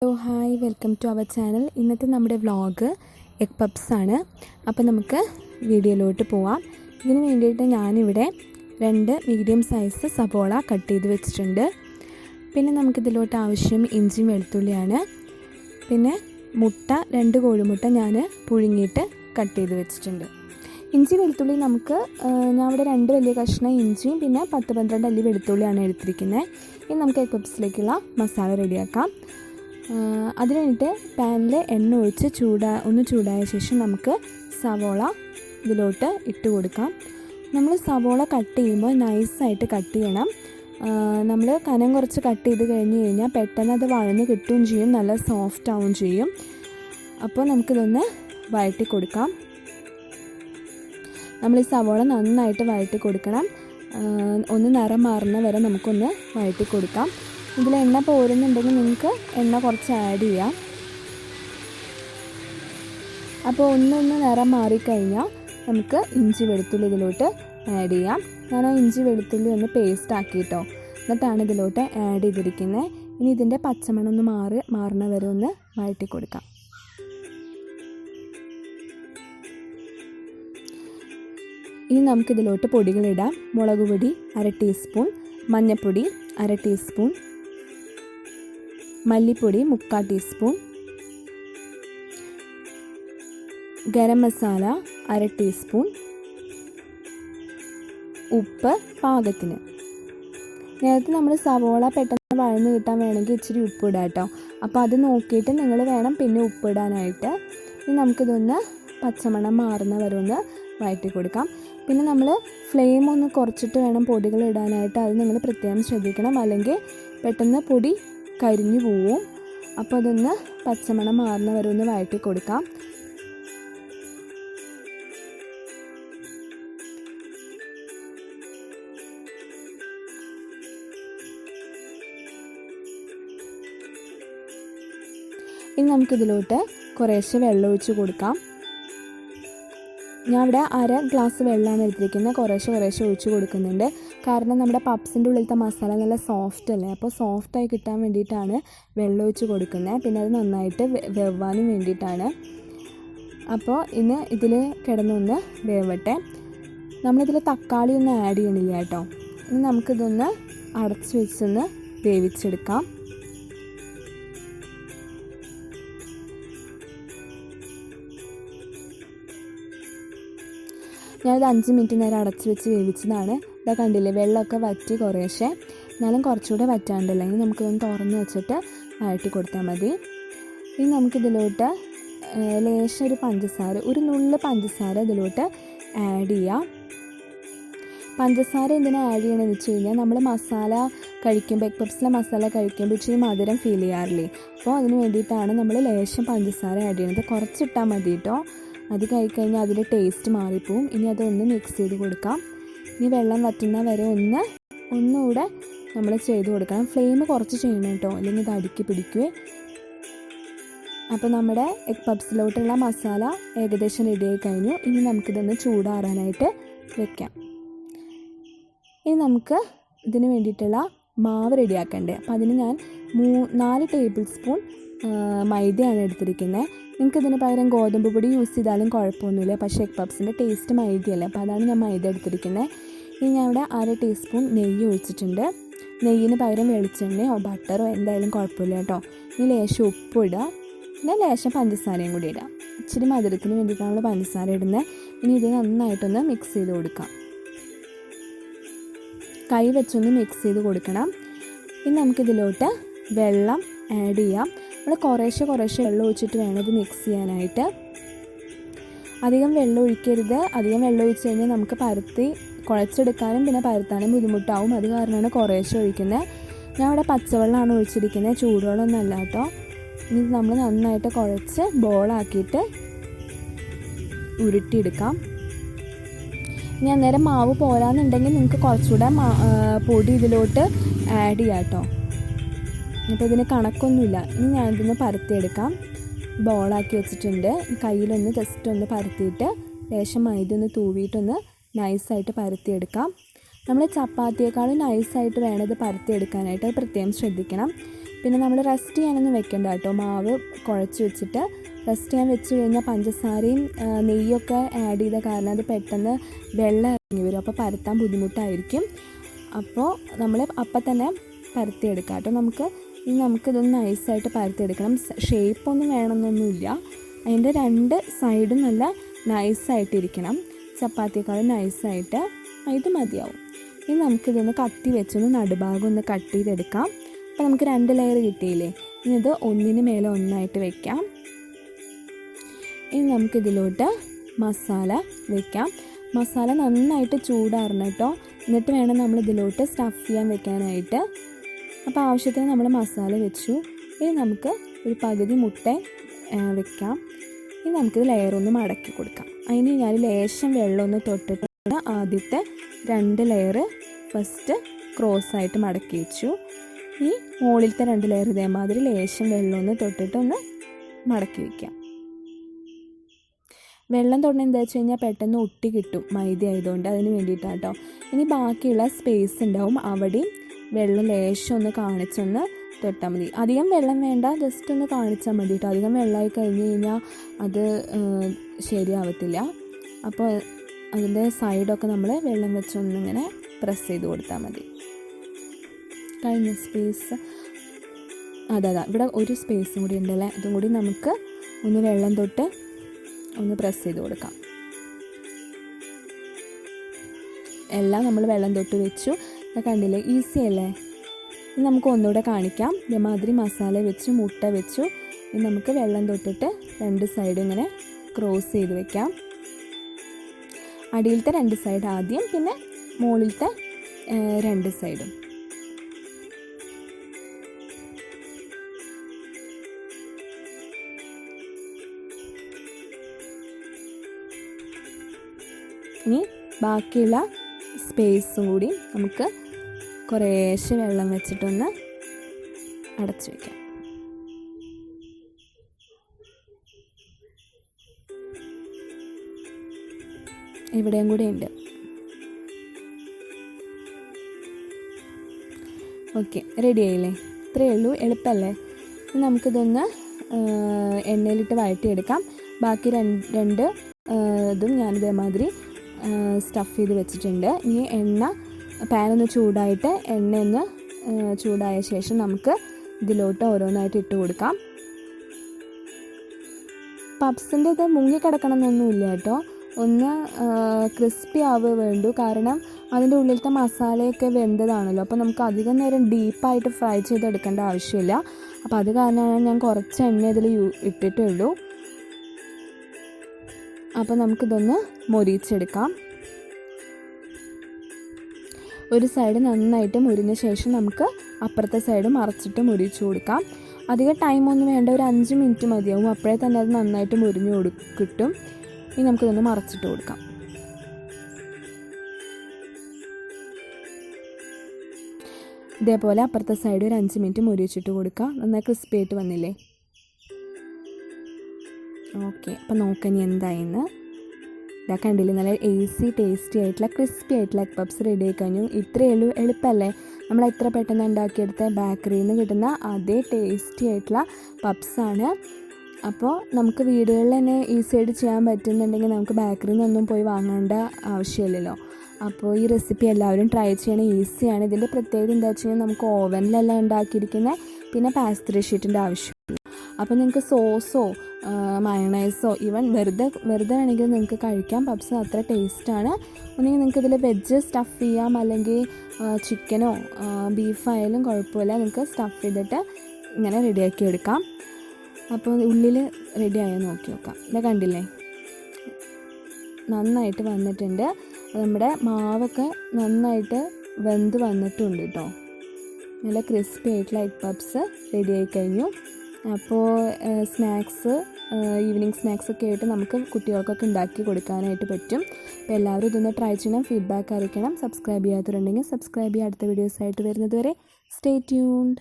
Hello hi welcome to our channel. ഇന്നത്തെ നമ്മുടെ vlog egg puffs ആണ്. അപ്പോൾ നമുക്ക് വീഡിയോയിലോട്ട് പോവാം. ഇതിന് വേണ്ടിയിട്ട് ഞാനിവിടെ 2 മീഡിയം സൈസ് സവോള കട്ട് ചെയ്ത് വെച്ചിട്ടുണ്ട്. പിന്നെ നമുക്കിതിലോട്ട് ആവശ്യം ഇഞ്ചിയും വെളുത്തുള്ളിയാണ്. പിന്നെ മുട്ട 2 കോഴിമുട്ട ഞാൻ പുഴുങ്ങിയിട്ട് കട്ട് ചെയ്ത് വെച്ചിട്ടുണ്ട്. ഇഞ്ചി വെളുത്തുള്ളി നമുക്ക് ഞാൻ ഇവിടെ 2 വലിയ കഷ്ണം ഇഞ്ചിയും പിന്നെ 10-12 അല്ലി വെളുത്തുള്ളിയാണ് എടുത്തിരിക്കുന്നത്. ഇനി നമുക്ക് എഗ് പപ്സിലേക്കുള്ള മസാല റെഡിയാക്കാം. അതിന് വേണ്ടിയിട്ട് പാനിൽ എണ്ണ ഒഴിച്ച് ഒന്ന് ചൂടായ ശേഷം നമുക്ക് സവോള ഇതിലോട്ട് ഇട്ട് കൊടുക്കാം. നമ്മൾ സവോള കട്ട് ചെയ്യുമ്പോൾ നൈസായിട്ട് കട്ട് ചെയ്യണം. നമ്മൾ കനം കുറച്ച് കട്ട് ചെയ്ത് കഴിഞ്ഞ് കഴിഞ്ഞാൽ പെട്ടെന്ന് അത് വഴന്ന് കിട്ടുകയും ചെയ്യും, നല്ല സോഫ്റ്റ് ആവുകയും ചെയ്യും. അപ്പോൾ നമുക്കിതൊന്ന് വഴറ്റി കൊടുക്കാം. നമ്മൾ ഈ സവോള നന്നായിട്ട് വഴറ്റി കൊടുക്കണം. ഒന്ന് നിറം മാറുന്ന വരെ നമുക്കൊന്ന് വഴറ്റി കൊടുക്കാം. ഇതിൽ എണ്ണ പോരുന്നുണ്ടെങ്കിൽ നിങ്ങൾക്ക് എണ്ണ കുറച്ച് ആഡ് ചെയ്യാം. അപ്പോൾ ഒന്ന് നിറം മാറിക്കഴിഞ്ഞാൽ നമുക്ക് ഇഞ്ചി വെളുത്തുള്ളി ഇതിലോട്ട് ആഡ് ചെയ്യാം. ഞാൻ ആ ഇഞ്ചി വെളുത്തുള്ളി ഒന്ന് പേസ്റ്റ് ആക്കിയിട്ടോ, എന്നിട്ടാണ് ഇതിലോട്ട് ആഡ് ചെയ്തിരിക്കുന്നത്. ഇനി ഇതിൻ്റെ പച്ചമണം ഒന്ന് മാറുന്ന വരെ ഒന്ന് വഴറ്റി കൊടുക്കാം. ഇനി നമുക്കിതിലോട്ട് പൊടികളിടാം. മുളക് പൊടി 1/2 ടീസ്പൂൺ, മഞ്ഞൾപ്പൊടി 1/2 ടീസ്പൂൺ, മല്ലിപ്പൊടി 3/4 ടീസ്പൂൺ, ഗരം മസാല 1/2 ടീസ്പൂൺ, ഉപ്പ് പാകത്തിന്. നേരത്തെ നമ്മൾ സവോള പെട്ടെന്ന് വഴന്ന് കിട്ടാൻ വേണമെങ്കിൽ ഇച്ചിരി ഉപ്പ് ഇടാം കേട്ടോ. അപ്പോൾ അത് നോക്കിയിട്ട് നിങ്ങൾ വേണം പിന്നെ ഉപ്പ് ഇടാനായിട്ട്. ഇനി നമുക്കിതൊന്ന് പച്ചമണം മാറുന്ന വരെ ഒന്ന് വഴറ്റി കൊടുക്കാം. പിന്നെ നമ്മൾ ഫ്ലെയിം ഒന്ന് കുറച്ചിട്ട് വേണം പൊടികൾ ഇടാനായിട്ട്. അത് നിങ്ങൾ പ്രത്യേകം ശ്രദ്ധിക്കണം, അല്ലെങ്കിൽ പെട്ടെന്ന് പൊടി കരിഞ്ഞു പോവും. അപ്പോൾ അതൊന്ന് പച്ചമണം മാറുന്ന വരെ ഒന്ന് വഴറ്റി കൊടുക്കാം. ഇനി നമുക്കിതിലോട്ട് കുറേശ്ശെ വെള്ളം ഒഴിച്ച് കൊടുക്കാം. ഞാൻ ഇവിടെ 1/2 ഗ്ലാസ് വെള്ളമാണ് എടുത്തിരിക്കുന്നത്. കുറേശ്ശെ ഒഴിച്ച് കൊടുക്കുന്നുണ്ട്. കാരണം നമ്മുടെ പപ്സിൻ്റെ ഉള്ളിലത്തെ മസാല നല്ല സോഫ്റ്റ് അല്ലേ, അപ്പോൾ സോഫ്റ്റായി കിട്ടാൻ വേണ്ടിയിട്ടാണ് വെള്ളം ഒഴിച്ച് കൊടുക്കുന്നത്. പിന്നെ അത് നന്നായിട്ട് വേവാനും വേണ്ടിയിട്ടാണ്. അപ്പോൾ ഇന്ന് ഇതിൽ കിടന്നൊന്ന് വേവട്ടെ. നമ്മളിതിൽ തക്കാളി ഒന്നും ആഡ് ചെയ്യണില്ല കേട്ടോ. ഇനി നമുക്കിതൊന്ന് അടച്ച് വെച്ചൊന്ന് വേവിച്ചെടുക്കാം. ഞാനത് 5 മിനിറ്റ് നേരം അടച്ച് വെച്ച് വേവിച്ചതാണ്. ഇതാ കണ്ടില്ലേ, വെള്ളമൊക്കെ വറ്റി കുറേശ്ശെ, എന്നാലും കുറച്ചുകൂടെ വറ്റാണ്ടല്ലോ. ഇനി നമുക്കിതൊന്ന് തുറന്ന് വെച്ചിട്ട് വഴറ്റി കൊടുത്താൽ മതി. ഇനി നമുക്കിതിലോട്ട് ലേശം ഒരു നുള്ള് പഞ്ചസാര ഇതിലോട്ട് ആഡ് ചെയ്യാം. പഞ്ചസാര എന്തിനാണ് ആഡ് ചെയ്യണമെന്ന് വെച്ച് കഴിഞ്ഞാൽ നമ്മൾ മസാല കഴിക്കുമ്പോൾ എഗ് പപ്സിലെ മസാല കഴിക്കുമ്പോൾ ഇച്ചിരി മധുരം ഫീൽ ചെയ്യാറില്ലേ, അപ്പോൾ അതിന് വേണ്ടിയിട്ടാണ് നമ്മൾ ലേശം പഞ്ചസാര ആഡ് ചെയ്യണത്. കുറച്ചിട്ടാൽ മതി കേട്ടോ, അത് കഴിക്കഴിഞ്ഞാൽ അതിൻ്റെ ടേസ്റ്റ് മാറിപ്പോവും. ഇനി അതൊന്ന് മിക്സ് ചെയ്ത് കൊടുക്കാം. ഇനി വെള്ളം വറ്റുന്ന വരെ ഒന്നുകൂടെ നമ്മൾ ചെയ്ത് കൊടുക്കണം. ഫ്ലെയിം കുറച്ച് ചെയ്യണം കേട്ടോ, അല്ലെങ്കിൽ ഇത് അടുക്കി പിടിക്കുവേ. അപ്പോൾ നമ്മുടെ എഗ് പപ്സിലോട്ടുള്ള മസാല ഏകദേശം റെഡി ആയി കഴിഞ്ഞു. ഇനി നമുക്കിതൊന്ന് ചൂടാറാനായിട്ട് വെക്കാം. ഇനി നമുക്ക് ഇതിന് വേണ്ടിയിട്ടുള്ള മാവ് റെഡിയാക്കണ്ടേ. അപ്പോൾ അതിന് ഞാൻ 4 ടേബിൾ സ്പൂൺ മൈദയാണ് എടുത്തിരിക്കുന്നത്. നിങ്ങൾക്ക് ഇതിന് പകരം ഗോതമ്പ് പൊടി യൂസ് ചെയ്താലും കുഴപ്പമൊന്നുമില്ല, പക്ഷേ എഗ് പപ്സിൻ്റെ ടേസ്റ്റ് മൈദയല്ലേ, അപ്പോൾ അതാണ് ഞാൻ മൈദ എടുത്തിരിക്കുന്നത്. ഇനി ഞാൻ ഇവിടെ 1/2 ടീസ്പൂൺ നെയ്യ് ഒഴിച്ചിട്ടുണ്ട്. നെയ്യിന് പകരം വെളിച്ചെണ്ണയോ ബട്ടറോ എന്തായാലും കുഴപ്പമില്ല കേട്ടോ. ഇനി ലേശം ഉപ്പ് ഇടുക, പിന്നെ ലേശം പഞ്ചസാരയും കൂടി ഇടാം. ഇച്ചിരി മധുരത്തിന് വേണ്ടിയിട്ടാണ് നമ്മൾ പഞ്ചസാര ഇടുന്നത്. ഇനി ഇത് നന്നായിട്ടൊന്ന് മിക്സ് ചെയ്ത് കൊടുക്കാം. കൈ വെച്ചൊന്ന് മിക്സ് ചെയ്ത് കൊടുക്കണം. ഇനി നമുക്കിതിലോട്ട് വെള്ളം ആഡ് ചെയ്യാം. നമ്മൾ കുറേശ്ശെ വെള്ളം ഒഴിച്ചിട്ട് വേണം ഇത് മിക്സ് ചെയ്യാനായിട്ട്. അധികം വെള്ളം ഒഴിക്കരുത്. അധികം വെള്ളം ഒഴിച്ച് കഴിഞ്ഞാൽ നമുക്ക് പരത്തി കുഴച്ചെടുക്കാനും പിന്നെ പരത്താനും ബുദ്ധിമുട്ടാവും. അത് കാരണമാണ് കുറേശ്ശെ ഒഴിക്കുന്നത്. ഞാൻ ഇവിടെ പച്ചവെള്ളമാണ് ഒഴിച്ചിരിക്കുന്നത്, ചൂടുവെള്ളമൊന്നും അല്ല കേട്ടോ. ഇനി നമ്മൾ നന്നായിട്ട് കുഴച്ച് ബോളാക്കിയിട്ട് ഉരുട്ടിയെടുക്കാം. ഇനി അന്നേരം മാവ് പോരാന്നുണ്ടെങ്കിൽ നിങ്ങൾക്ക് കുറച്ചുകൂടെ പൊടി ഇതിലോട്ട് ആഡ് ചെയ്യാം കേട്ടോ. അപ്പോൾ ഇതിന് കണക്കൊന്നുമില്ല. ഇനി ഞാനിതൊന്ന് പരത്തിയെടുക്കാം. ബോളാക്കി വെച്ചിട്ടുണ്ട്. കയ്യിലൊന്ന് ജസ്റ്റ് ഒന്ന് പരത്തിയിട്ട് ലേശം മൈദ ഒന്ന് തൂവിയിട്ടൊന്ന് നൈസായിട്ട് പരത്തിയെടുക്കാം. നമ്മൾ ചപ്പാത്തിയേക്കാളും നൈസായിട്ട് വേണം ഇത് പരത്തിയെടുക്കാനായിട്ട്, അത് പ്രത്യേകം ശ്രദ്ധിക്കണം. പിന്നെ നമ്മൾ റെസ്റ്റ് ചെയ്യാനൊന്നും വെക്കണ്ട കേട്ടോ. മാവ് കുഴച്ച് വെച്ചിട്ട് റെസ്റ്റ് ചെയ്യാൻ വെച്ച് കഴിഞ്ഞാൽ പഞ്ചസാരയും നെയ്യൊക്കെ ആഡ് ചെയ്ത കാരണം അത് പെട്ടെന്ന് വെള്ളം ഇറങ്ങി വരും. അപ്പോൾ പരത്താൻ ബുദ്ധിമുട്ടായിരിക്കും. അപ്പോൾ നമ്മൾ അപ്പം തന്നെ പരത്തിയെടുക്കാം കേട്ടോ. നമുക്കിതൊന്ന് നൈസായിട്ട് പരത്തിയെടുക്കണം. ഷേപ്പൊന്നും വേണമെന്നൊന്നുമില്ല. അതിൻ്റെ 2 സൈഡും നല്ല നൈസായിട്ടിരിക്കണം. ചപ്പാത്തിയേക്കാളും നൈസായിട്ട് ഇത് മതിയാവും. ഇനി നമുക്കിതൊന്ന് കത്തി വെച്ചൊന്ന് നടുഭാഗം ഒന്ന് കട്ട് ചെയ്തെടുക്കാം. അപ്പോൾ നമുക്ക് 2 ലെയർ കിട്ടിയില്ലേ. ഇനി ഇത് ഒന്നിന് മേലെ ഒന്നായിട്ട് വെക്കാം. ഇനി നമുക്കിതിലോട്ട് മസാല വെക്കാം. മസാല നന്നായിട്ട് ചൂടാറണം കേട്ടോ. എന്നിട്ട് വേണം നമ്മൾ ഇതിലോട്ട് സ്റ്റഫ് ചെയ്യാൻ വെക്കാനായിട്ട്. അപ്പോൾ ആവശ്യത്തിന് നമ്മൾ മസാല വെച്ചു. ഇനി നമുക്ക് ഒരു പകുതി മുട്ട വെക്കാം. ഇനി നമുക്കിത് ലെയർ ഒന്ന് മടക്കി കൊടുക്കാം. അതിന് ഞാൻ ലേശം വെള്ളം ഒന്ന് തൊട്ടിട്ട് ആദ്യത്തെ 2 ലെയർ ഫസ്റ്റ് ക്രോസായിട്ട് മടക്കി വെച്ചു. ഈ മുകളിലത്തെ 2 ലെയർ ഇതേമാതിരി ലേശം വെള്ളം ഒന്ന് തൊട്ടിട്ടൊന്ന് മടക്കി വയ്ക്കാം. വെള്ളം തൊടണം എന്താ വെച്ച് കഴിഞ്ഞാൽ പെട്ടെന്ന് ഒട്ടി കിട്ടും മൈദ ആയതുകൊണ്ട്, അതിന് വേണ്ടിയിട്ടാണ് കേട്ടോ. ഇനി ബാക്കിയുള്ള സ്പേസ് ഉണ്ടാവും, അവിടെയും വെള്ളം ലേശം ഒന്ന് കാണിച്ചൊന്ന് തൊട്ടാൽ മതി. അധികം വെള്ളം വേണ്ട, ജസ്റ്റ് ഒന്ന് കാണിച്ചാൽ മതി കേട്ടോ. അധികം വെള്ളമായി കഴിഞ്ഞ് കഴിഞ്ഞാൽ അത് ശരിയാവത്തില്ല. അപ്പോൾ അതിൻ്റെ സൈഡൊക്കെ നമ്മൾ വെള്ളം വെച്ചൊന്നിങ്ങനെ പ്രസ് ചെയ്ത് കൊടുത്താൽ മതി. കഴിഞ്ഞ സ്പേസ് അതാ ഇവിടെ ഒരു സ്പേസും കൂടി ഉണ്ടല്ലേ, അതും കൂടി നമുക്ക് ഒന്ന് വെള്ളം തൊട്ട് ഒന്ന് പ്രസ് ചെയ്ത് കൊടുക്കാം. എല്ലാം നമ്മൾ വെള്ളം തൊട്ട് വെച്ചു. കണ്ടില്ലേ, ഈസി അല്ലേ. ഇനി നമുക്ക് ഒന്നുകൂടെ കാണിക്കാം. ഇതേമാതിരി മസാല വെച്ചു, മുട്ട വെച്ചു. ഇനി നമുക്ക് വെള്ളം തൊട്ടിട്ട് 2 സൈഡും ഇങ്ങനെ ക്രോസ് ചെയ്ത് വെക്കാം. അടിയിലത്തെ 2 സൈഡ് ആദ്യം, പിന്നെ മുകളിലത്തെ 2 സൈഡും. ഇനി ബാക്കിയുള്ള സ്പേസും കൂടി നമുക്ക് കുറേശ്ശെ വെള്ളം വെച്ചിട്ടൊന്ന് അടച്ചു വയ്ക്കാം. ഇവിടെയും കൂടി ഉണ്ട്. ഓക്കെ, റെഡി ആയില്ലേ? ഇത്രയേ ഉള്ളൂ, എളുപ്പമല്ലേ? നമുക്കിതൊന്ന് എണ്ണയിലിട്ട് വഴറ്റിയെടുക്കാം. ബാക്കി 2 ഇതും ഞാനിതേമാതിരി സ്റ്റഫ് ചെയ്ത് വെച്ചിട്ടുണ്ട്. ഇനി പാനൊന്ന് ചൂടായിട്ട് എണ്ണയൊന്ന് ചൂടായ ശേഷം നമുക്ക് ഇതിലോട്ട് ഓരോന്നായിട്ട് ഇട്ട് കൊടുക്കാം. പപ്സിൻ്റെ ഇത് മുങ്ങിക്കിടക്കണം എന്നൊന്നുമില്ല കേട്ടോ. ഒന്ന് ക്രിസ്പി ആവുക വേണ്ടു, കാരണം അതിൻ്റെ ഉള്ളിലത്തെ മസാലയൊക്കെ വെന്തതാണല്ലോ. അപ്പോൾ നമുക്ക് അധികം നേരം ഡീപ്പായിട്ട് ഫ്രൈ ചെയ്തെടുക്കേണ്ട ആവശ്യമില്ല. അപ്പോൾ അത് കാരണമാണ് ഞാൻ കുറച്ച് എണ്ണ ഇതിൽ ഇട്ടിട്ടുള്ളൂ. അപ്പോൾ നമുക്കിതൊന്ന് മൊരിച്ചെടുക്കാം. ഒരു സൈഡ് നന്നായിട്ട് മുരിഞ്ഞ ശേഷം നമുക്ക് അപ്പുറത്തെ സൈഡ് മറച്ചിട്ട് മുരിച്ചു കൊടുക്കാം. അധികം ടൈമൊന്നും വേണ്ട, ഒരു 5 മിനിറ്റ് മതിയാവും. അപ്പോഴേ തന്നെ അത് നന്നായിട്ട് മുരിഞ്ഞ് കിട്ടും. ഇനി നമുക്കിതൊന്ന് മറച്ചിട്ട് കൊടുക്കാം. ഇതേപോലെ അപ്പുറത്തെ സൈഡ് ഒരു 5 മിനിറ്റ് മുരിച്ചിട്ട് കൊടുക്കാം. നന്നായി ക്രിസ്പി ആയിട്ട് വന്നില്ലേ? ഓക്കെ, അപ്പോൾ നോക്കാം ഇനി എന്തായെന്ന്. ഇതാ കണ്ടില്ലേ, നല്ല ഈസി ടേസ്റ്റി ആയിട്ടുള്ള ക്രിസ്പി ആയിട്ടുള്ള എഗ് പപ്സ് റെഡി ആയി കഴിഞ്ഞു. ഇത്രയേ ഉള്ളൂ, എളുപ്പമല്ലേ? നമ്മൾ എത്ര പെട്ടെന്ന് ഉണ്ടാക്കിയെടുത്ത ബേക്കറിയിൽ നിന്ന് കിട്ടുന്ന അതേ ടേസ്റ്റി ആയിട്ടുള്ള പപ്സാണ്. അപ്പോൾ നമുക്ക് വീടുകളിൽ തന്നെ ഈസി ആയിട്ട് ചെയ്യാൻ പറ്റുന്നുണ്ടെങ്കിൽ നമുക്ക് ബേക്കറിയിൽ നിന്നൊന്നും പോയി വാങ്ങേണ്ട ആവശ്യമില്ലല്ലോ. അപ്പോൾ ഈ റെസിപ്പി എല്ലാവരും ട്രൈ ചെയ്യണം, ഈസിയാണ്. ഇതിൻ്റെ പ്രത്യേകത എന്താ വെച്ച് കഴിഞ്ഞാൽ നമുക്ക് ഓവനിലല്ല ഉണ്ടാക്കിയിരിക്കുന്നത്, പിന്നെ പാസ്ത്രി ഷീറ്റിൻ്റെ ആവശ്യമില്ല. അപ്പോൾ നിങ്ങൾക്ക് സോസോ മയണൈസോ ഈവൻ വെറുതെ വേണമെങ്കിൽ നിങ്ങൾക്ക് കഴിക്കാം. പപ്സ് അത്ര ടേസ്റ്റാണ്. ഒന്നെങ്കിൽ നിങ്ങൾക്ക് ഇതിൽ വെജ് സ്റ്റഫ് ചെയ്യാം, അല്ലെങ്കിൽ ചിക്കനോ ബീഫായാലും കുഴപ്പമില്ല. നിങ്ങൾക്ക് സ്റ്റഫ് ചെയ്തിട്ട് ഇങ്ങനെ റെഡിയാക്കി എടുക്കാം. അപ്പോൾ ഉള്ളിൽ റെഡിയായോ നോക്കി നോക്കാം. ഇത് കണ്ടില്ലേ, നന്നായിട്ട് വന്നിട്ടുണ്ട്. നമ്മുടെ മാവൊക്കെ നന്നായിട്ട് വെന്ത് വന്നിട്ടുണ്ട് കേട്ടോ. നല്ല ക്രിസ്പി ആയിട്ടുള്ള എഗ് പപ്സ് റെഡി ആയി കഴിഞ്ഞു. അപ്പോൾ ഈവനിങ് സ്നാക്സൊക്കെ ആയിട്ട് നമുക്ക് കുട്ടികൾക്കൊക്കെ ഉണ്ടാക്കി കൊടുക്കാനായിട്ട് പറ്റും. അപ്പോൾ എല്ലാവരും ഇതൊന്ന് ട്രൈ ചെയ്യണം, ഫീഡ്ബാക്ക് അറിയിക്കണം. സബ്സ്ക്രൈബ് ചെയ്യാത്തവരുണ്ടെങ്കിൽ സബ്സ്ക്രൈബ് ചെയ്യുക. അടുത്ത വീഡിയോസായിട്ട് വരുന്നത് വരെ സ്റ്റേ ട്യൂൺഡ്.